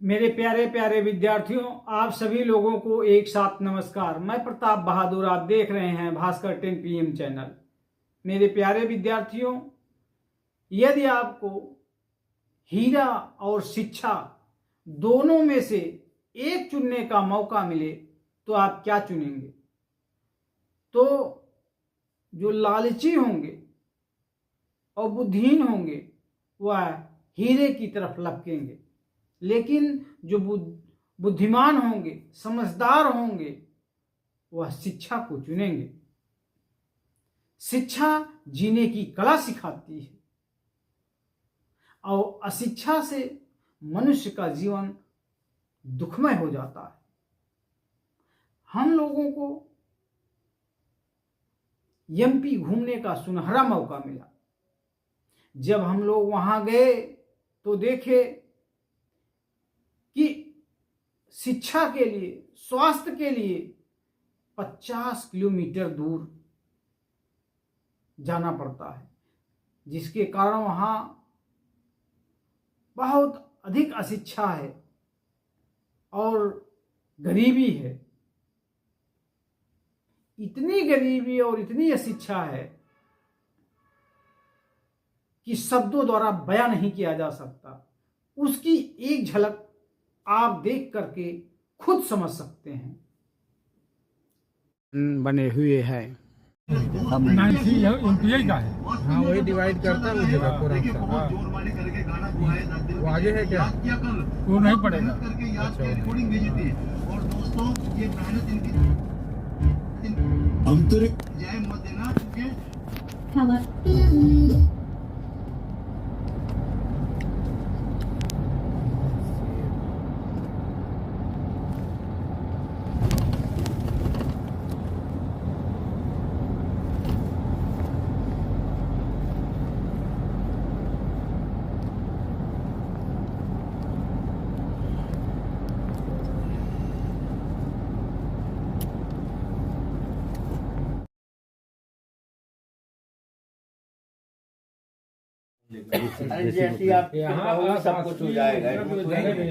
मेरे प्यारे प्यारे विद्यार्थियों, आप सभी लोगों को एक साथ नमस्कार। मैं प्रताप बहादुर, आप देख रहे हैं भास्कर 10 PM चैनल। मेरे प्यारे विद्यार्थियों, यदि आपको हीरा और शिक्षा दोनों में से एक चुनने का मौका मिले तो आप क्या चुनेंगे? तो जो लालची होंगे और बुद्धिहीन होंगे वह हीरे की तरफ लपकेंगे, लेकिन जो बुद्धिमान होंगे, समझदार होंगे, वह शिक्षा को चुनेंगे। शिक्षा जीने की कला सिखाती है और अशिक्षा से मनुष्य का जीवन दुखमय हो जाता है। हम लोगों को एमपी घूमने का सुनहरा मौका मिला। जब हम लोग वहां गए तो देखे कि शिक्षा के लिए, स्वास्थ्य के लिए 50 किलोमीटर दूर जाना पड़ता है, जिसके कारण वहाँ बहुत अधिक अशिक्षा है और गरीबी है। इतनी गरीबी और इतनी अशिक्षा है कि शब्दों द्वारा बयां नहीं किया जा सकता। उसकी एक झलक आप देख करके खुद समझ सकते हैं। बने हुए हैं। एमपीआई का है। हाँ, वही डिवाइड करता है उस जगह को रास्ता। वो आगे है क्या? वो नहीं पड़ेगा। जैसे आप यहाँ सब कुछ हो जाएगा।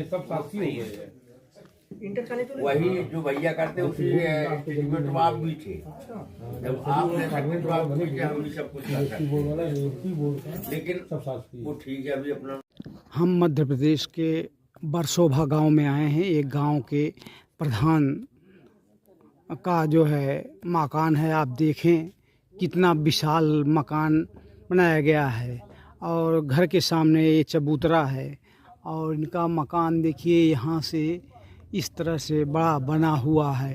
सब साथी हो गए। वही जो भैया करते उसी सर्टिफिकेट आप भी थे। जब आपने सर्टिफिकेट आप भी थे, हम भी सब कुछ कर सकते हैं। लेकिन वो ठीक है। अभी अपना हम मध्य प्रदेश के बरसोभा गांव में आए हैं। एक गांव के प्रधान का जो है मकान है। आप देखें कितना विशाल मकान बनाया गया है और घर के सामने ये चबूतरा है और इनका मकान देखिए यहाँ से इस तरह से बड़ा बना हुआ है।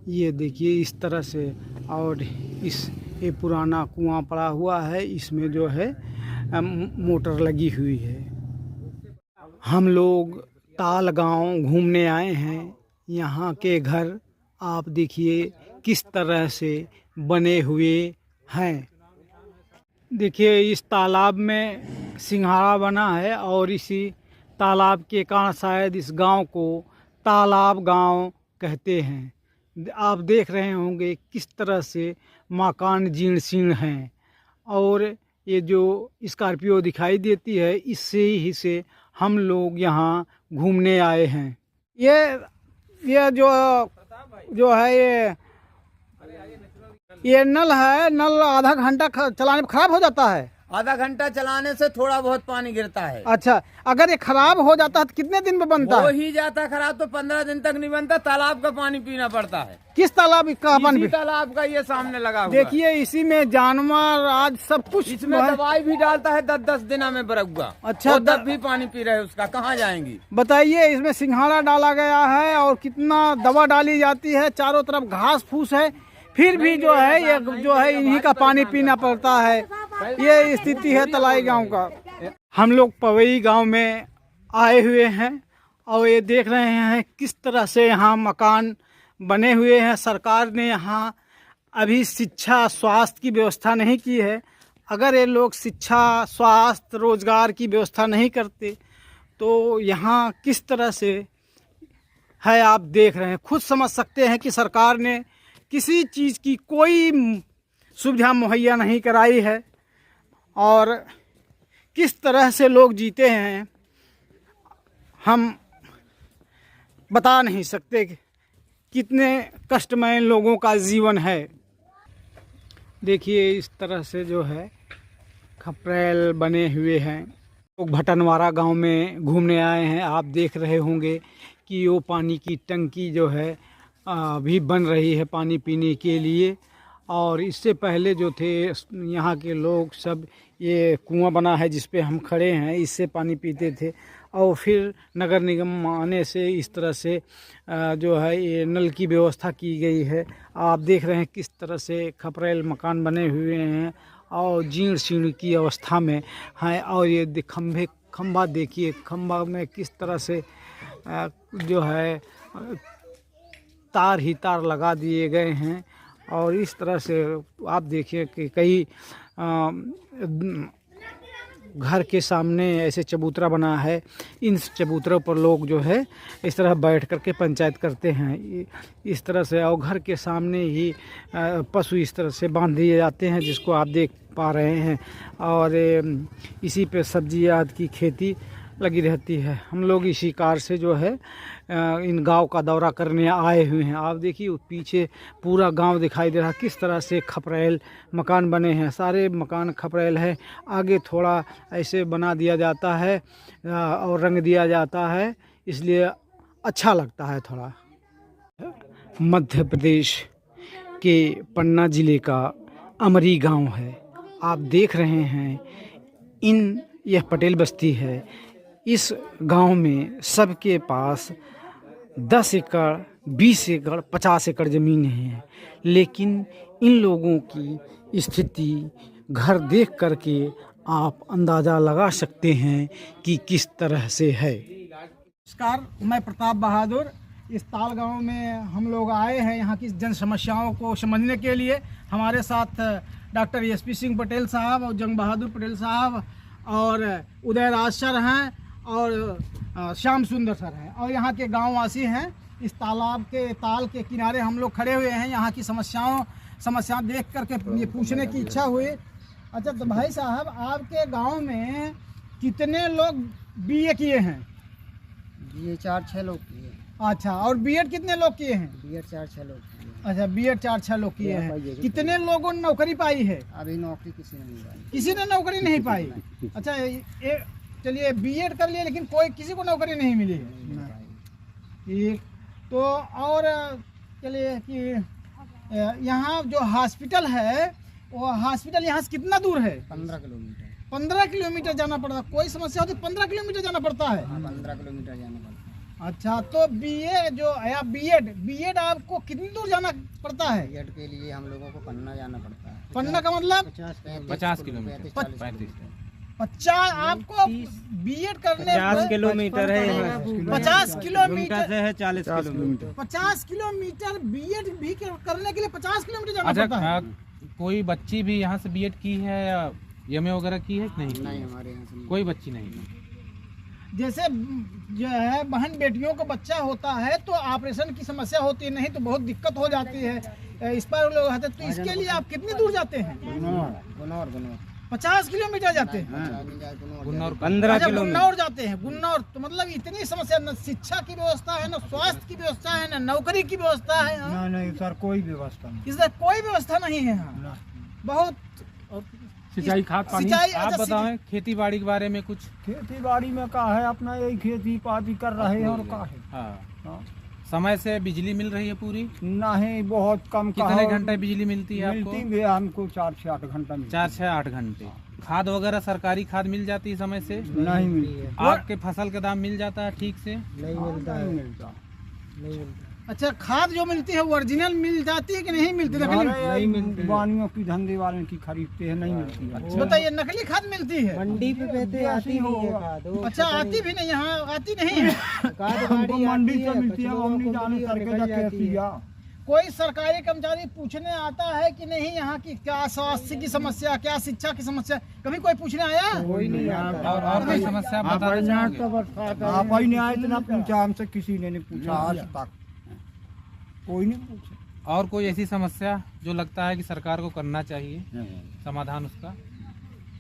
ये देखिए इस तरह से, और ये पुराना कुआं पड़ा हुआ है, इसमें जो है मोटर लगी हुई है। हम लोग ताल गांव घूमने आए हैं। यहाँ के घर आप देखिए किस तरह से बने हुए हैं। देखिए इस तालाब में सिंघाड़ा बना है और इसी तालाब के कारण शायद इस गांव को तालाब गांव कहते हैं। आप देख रहे होंगे किस तरह से मकान जीर्ण शीर्ण हैं और ये जो स्कॉर्पियो दिखाई देती है, इससे ही से हम लोग यहाँ घूमने आए हैं। ये जो है ये नल है। नल आधा घंटा चलाने पर खराब हो जाता है। आधा घंटा चलाने से थोड़ा बहुत पानी गिरता है। अच्छा, अगर ये खराब हो जाता है तो कितने दिन में बनता हो है? ही जाता खराब तो 15 दिन तक नहीं बनता। तालाब का पानी पीना पड़ता है। किस तालाब का पानी? तालाब का ये सामने लगा हुआ। देखिए इसी में जानवर आज सब कुछ इसमें दवाई भी डालता है 10-10 दिन में बरगुआ। अच्छा, तब भी पानी पी रहे उसका कहाँ जाएंगी? बताइए, इसमें सिंघाड़ा डाला गया है और कितना दवा डाली जाती है, चारों तरफ घास फूस है, फिर भी जो है ये जो है इन्हीं का पानी पीना पड़ता है। ये स्थिति है तलाई गांव का। हम लोग पवई गांव में आए हुए हैं और ये देख रहे हैं किस तरह से यहाँ मकान बने हुए हैं। सरकार ने यहाँ अभी शिक्षा स्वास्थ्य की व्यवस्था नहीं की है। अगर ये लोग शिक्षा स्वास्थ्य रोजगार की व्यवस्था नहीं करते तो यहाँ किस तरह से है आप देख रहे हैं। खुद समझ सकते हैं कि सरकार ने किसी चीज़ की कोई सुविधा मुहैया नहीं कराई है और किस तरह से लोग जीते हैं। हम बता नहीं सकते कि कितने कष्टमय लोगों का जीवन है। देखिए इस तरह से जो है खपरेल बने हुए हैं। लोग भटनवारा गांव में घूमने आए हैं। आप देख रहे होंगे कि वो पानी की टंकी जो है अभी बन रही है पानी पीने के लिए। और इससे पहले जो थे यहाँ के लोग सब, ये कुआं बना है जिस पे हम खड़े हैं, इससे पानी पीते थे। और फिर नगर निगम आने से इस तरह से जो है ये नल की व्यवस्था की गई है। आप देख रहे हैं किस तरह से खपरेल मकान बने हुए हैं और जीर्ण शीर्ण की अवस्था में हैं। और ये खंभा देखिए, खंभा में किस तरह से जो है तार ही तार लगा दिए गए हैं। और इस तरह से आप देखिए कि कई घर के सामने ऐसे चबूतरा बना है। इन चबूतरों पर लोग जो है इस तरह बैठ करके पंचायत करते हैं इस तरह से। और घर के सामने ही पशु इस तरह से बांध दिए जाते हैं जिसको आप देख पा रहे हैं। और इसी पे सब्जी आदि की खेती लगी रहती है। हम लोग इसी कार से जो है इन गांव का दौरा करने आए हुए हैं। आप देखिए पीछे पूरा गांव दिखाई दे रहा है किस तरह से खपरेल मकान बने हैं। सारे मकान खपरेल है। आगे थोड़ा ऐसे बना दिया जाता है और रंग दिया जाता है, इसलिए अच्छा लगता है थोड़ा। मध्य प्रदेश के पन्ना ज़िले का अमरी गांव है। आप देख रहे हैं यह पटेल बस्ती है। इस गांव में सबके पास 10 एकड़ 20 एकड़ 50 एकड़ ज़मीन है। लेकिन इन लोगों की स्थिति घर देख करके आप अंदाज़ा लगा सकते हैं कि किस तरह से है। नमस्कार, मैं प्रताप बहादुर। इस ताल गांव में हम लोग आए हैं यहाँ की जन समस्याओं को समझने के लिए। हमारे साथ डॉक्टर SP सिंह पटेल साहब और जंग बहादुर पटेल साहब और उदय राज सर हैं और श्याम सुंदर सर हैं और यहाँ के गांववासी हैं। इस ताल के किनारे हम लोग खड़े हुए हैं। यहाँ की समस्या देख करके ये पूछने की इच्छा हुई। अच्छा तो भाई साहब, आपके गांव में कितने लोग BA किए हैं? BA 4-6 लोग किए। अच्छा, और B.Ed कितने लोग किए हैं? B.Ed 4-6 लोग किए। अच्छा, B.Ed 4-6 लोग किए हैं। कितने लोगों ने नौकरी पाई है? अभी नौकरी किसी ने नहीं पाई। किसी ने नौकरी नहीं पाई। अच्छा, चलिए B.Ed कर लिए लेकिन किसी को नौकरी नहीं मिली है। ठीक, तो और चलिए कि यहाँ जो हॉस्पिटल है वो हॉस्पिटल यहाँ से कितना दूर है? 15 किलोमीटर। 15 किलोमीटर जाना पड़ता है। कोई समस्या होती 15 किलोमीटर जाना पड़ता है? 15 किलोमीटर जाना पड़ता है। अच्छा, तो BA जो या B.Ed आपको कितनी दूर जाना पड़ता है? B.Ed के लिए हम लोगों को पन्ना जाना पड़ता है। पन्ना का मतलब 50 किलोमीटर 50। आपको B.Ed करने 50 किलोमीटर है। 50 किलोमीटर से है 40 किलोमीटर। 50 किलोमीटर B.Ed भी करने के लिए 50 किलोमीटर जाना अच्छा, पड़ता है। कोई बच्ची भी यहाँ से B.Ed की है या MA वगैरह की है कि नहीं? नहीं, हमारे यहाँ से कोई बच्ची नहीं। जैसे जो है बहन बेटियों को बच्चा होता है तो ऑपरेशन की समस्या होती है, नहीं तो बहुत दिक्कत हो जाती है। इस पर लोग आते, तो इसके लिए आप कितनी दूर जाते हैं? गुन्नौर 50 किलोमीटर जाते हैं। गुन्नौर 15 अच्छा, किलोमीटर। गुन्नौर जाते हैं। गुन्नौर तो मतलब इतनी समस्या, न शिक्षा की व्यवस्था है, न स्वास्थ्य की व्यवस्था है, न नौकरी की व्यवस्था है। हाँ? नहीं सर, कोई व्यवस्था नहीं। इसलिए कोई व्यवस्था नहीं है यहाँ। बहुत सिंचाई खाद पानी। सिंचाई, आप अच्छा, बताएं खेती बाड़ी के बारे में कुछ। खेती बाड़ी में का है, अपना यही खेती पाती कर रहे हैं। और का है हाँ, समय से बिजली मिल रही है पूरी? नहीं, बहुत कम। कितने घंटे बिजली मिलती है आपको? मिलती है हमको 4 से 8 घंटा। 4 से 8 घंटे। खाद वगैरह सरकारी खाद मिल जाती है समय से? नहीं मिलती। आपके फसल का दाम मिल जाता है ठीक से? नहीं मिलता है। नहीं मिलता। अच्छा, खाद जो मिलती है वो ओरिजिनल मिल जाती है कि नहीं मिलती? नकली नहीं मिलती। बानियों की धंधे वालों की खरीदते हैं, नहीं मिलती है। बताइए, नकली खाद मिलती है? मंडी पे कहते आती नहीं है खाद। अच्छा, आती भी नहीं, यहाँ आती नहीं है। हमको मंडी से मिलती है, हम नहीं जाने सर के कैसी है। कोई सरकारी कर्मचारी पूछने आता है कि नहीं यहाँ की क्या स्वास्थ्य की समस्या, क्या शिक्षा की समस्या? कभी कोई पूछने आया? कोई नहीं आता। और कोई समस्या बताना चाहोगे? आप ही नहीं आए, इतना पूछा हमसे, किसी ने नहीं पूछा आज तक। कोई नहीं पूछा। और कोई ऐसी समस्या जो लगता है कि सरकार को करना चाहिए समाधान उसका?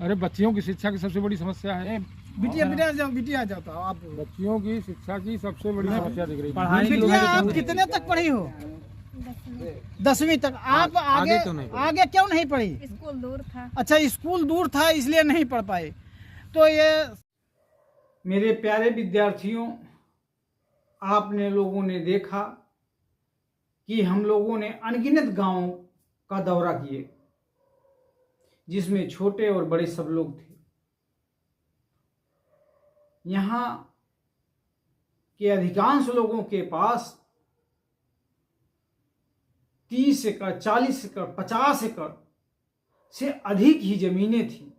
अरे बच्चियों की शिक्षा की सबसे बड़ी समस्या है। बिटिया बिटिया जाओ, बिटिया जाओ तो आप बच्चियों की शिक्षा की सबसे बड़ी समस्या दिख रही है। पढ़ाई की बिटिया वजह आप से कितने तक पढ़ी हो? 10वीं तक। आप आगे आगे क्यों नहीं पढ़ी? आगे क्यों नहीं पढ़ी? स्कूल दूर था। अच्छा, स्कूल दूर था इसलिए नहीं पढ़ पाए। तो ये मेरे प्यारे विद्यार्थियों, आपने लोगों ने देखा कि हम लोगों ने अनगिनत गांवों का दौरा किए, जिसमें छोटे और बड़े सब लोग थे। यहाँ के अधिकांश लोगों के पास 30 एकड़, 40 एकड़, 50 एकड़ से अधिक ही जमीनें थी,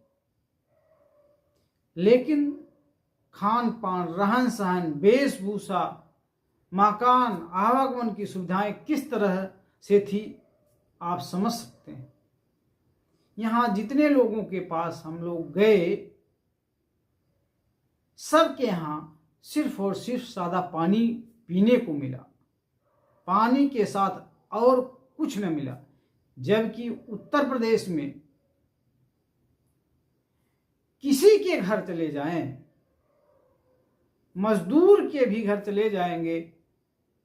लेकिन खान पान, रहन सहन, वेशभूषा, मकान, आवागमन की सुविधाएं किस तरह से थी आप समझ सकते हैं। यहाँ जितने लोगों के पास हम लोग गए, सबके यहाँ सिर्फ और सिर्फ सादा पानी पीने को मिला, पानी के साथ और कुछ न मिला। जबकि उत्तर प्रदेश में किसी के घर चले जाएं, मजदूर के भी घर चले जाएंगे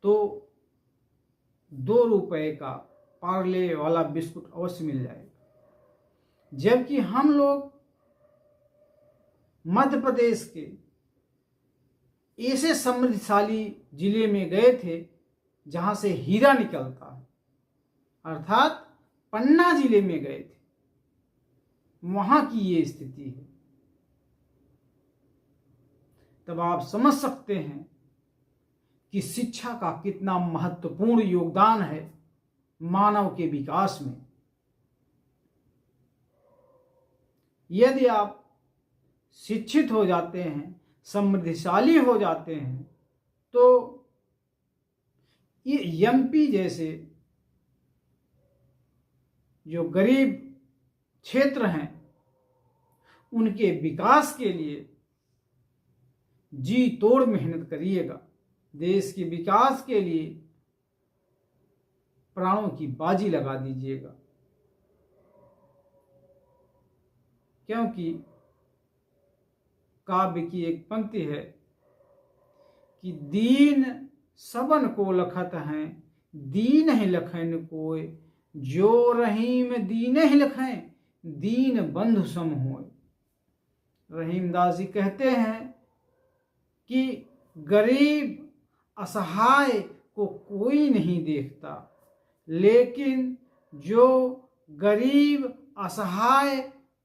तो 2 रुपए का पार्ले वाला बिस्कुट अवश्य मिल जाएगा। जबकि हम लोग मध्य प्रदेश के ऐसे समृद्धशाली जिले में गए थे जहां से हीरा निकलता है, अर्थात पन्ना जिले में गए थे, वहां की ये स्थिति है। तब आप समझ सकते हैं कि शिक्षा का कितना महत्वपूर्ण योगदान है मानव के विकास में। यदि आप शिक्षित हो जाते हैं, समृद्धशाली हो जाते हैं, तो ये एमपी जैसे जो गरीब क्षेत्र हैं, उनके विकास के लिए जी तोड़ मेहनत करिएगा। देश के विकास के लिए प्राणों की बाजी लगा दीजिएगा, क्योंकि काव्य की एक पंक्ति है कि दीन सबन को लखत हैं, दीन ही लखन कोय, जो रहीम दीन ही लखें, दीन बंधु सम होय। रहीमदास जी कहते हैं कि गरीब असहाय को कोई नहीं देखता, लेकिन जो गरीब असहाय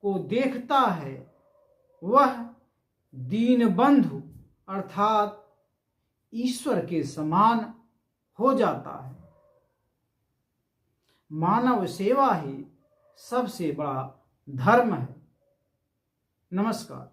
को देखता है वह दीन बंधु अर्थात ईश्वर के समान हो जाता है। मानव सेवा ही सबसे बड़ा धर्म है। नमस्कार।